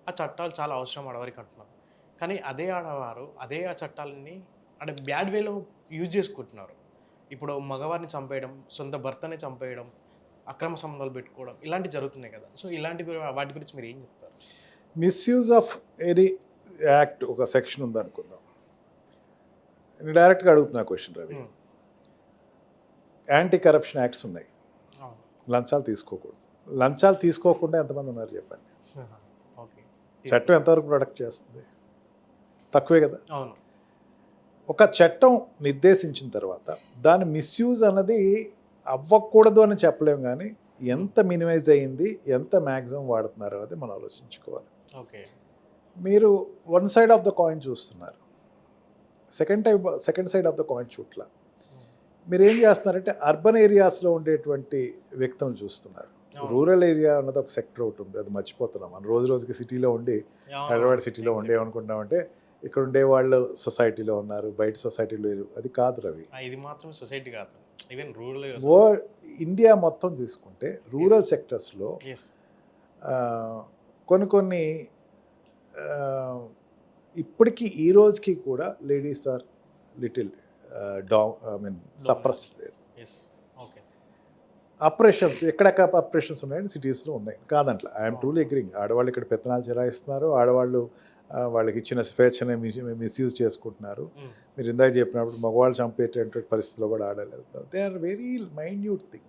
ఆ చట్టాలు చాలా అవసరం ఆడవారికి అంటున్నారు. కానీ అదే ఆడవారు, అదే ఆ చట్టాలని అంటే బ్యాడ్ వేలో యూజ్ చేసుకుంటున్నారు. ఇప్పుడు మగవారిని చంపేయడం, సొంత భర్తనే చంపేయడం, అక్రమ సంబంధాలు పెట్టుకోవడం ఇలాంటివి జరుగుతున్నాయి కదా! సో, వాటి గురించి మీరు ఏం చెప్తారు? మిస్‌యూజ్ ఆఫ్ ఎనీ యాక్ట్ ఒక సెక్షన్ ఉందనుకుందాం. నేను డైరెక్ట్‌గా అడుగుతున్నా క్వెషన్ రవి. హ్మ్. యాంటీ కరప్షన్ యాక్ట్స్ ఉన్నాయి. అవును. లంచాలు తీసుకోకూడదు. లంచాలు తీసుకోకుండా ఎంతమంది ఉన్నారు చెప్పండి? ఆహా! ఓకే. చట్టం తీసుకోలేదు. ఎంతవరకు ప్రొటెక్ట్ చేస్తుంది? తక్కువే కదా! అవును. ఒక చట్టం నిర్దేశించిన తర్వాత దాని మిస్‌యూజ్ అన్నది అవ్వకూడదు అని చెప్పలేము గానీ, హ్మ్. ఎంత మినిమైజ్ అయింది, ఎంత మాక్సిమం వాడుతున్నారు అనేది మనం ఆలోచించుకోవాలి. ఓకే. మీరు one side of the coin చూస్తున్నారు. Second side of the coin చూడట్ల. హ్మ్. మీరేం చేస్తున్నారంటే అర్బన్ ఏరియాస్‌లో ఉండేటువంటి వ్యక్తులను చూస్తున్నారు. అవును. రూరల్ ఏరియా అన్నది ఒక సెక్టర్ ఒకటుంది. అది మర్చిపోతున్నాం. మనం రోజు రోజుకి సిటీలో ఉండి, హైదరాబాద్ అవునవును. సిటీలో ఉండి ఎగ్జాక్ట్‌లీ. ఏమనుకుంటామంటే, ఇక్కడ ఉండేవాళ్ళు సొసైటీలో ఉన్నారు, బయట సొసైటీలో లేరు. అది కాదు రవి. ఇది మాత్రం సొసైటీ కాదు. ఈవెన్ రూరల్ వో అసలు. ఇండియా మొత్తం తీసుకుంటే యెస్. Rural సెక్టర్స్‌లో yes. ఆహ్, కొన్ని కొన్ని ఆహ్, ఇప్పటికి ఈ రోజుకి కూడా ladies are little I mean dominate. Suppressed. Yes. Okay. Oppressions ఎక్కడెక్కడ అప్రెషన్స్ ఉన్నాయండి సిటీస్‌లో ఉన్నాయి. కాదంట్ల. ఐయామ్ అవును. Truly agreeing. ఆడవాళ్ళు ఇక్కడ పెత్తనాలు చెలాయిస్తున్నారు. ఆడవాళ్ళు వాళ్ళకి ఇచ్చిన స్వేచ్ఛని మిస్‌యూజ్ చేసుకుంటున్నారు. హ్మ్. మీరు ఇందాక చెప్పినప్పుడు మగవాళ్ళు చంపేటటువంటి పరిస్థితిలో కూడా ఆడవాళ్ళు వెళ్తున్నారు. They are very minute thing.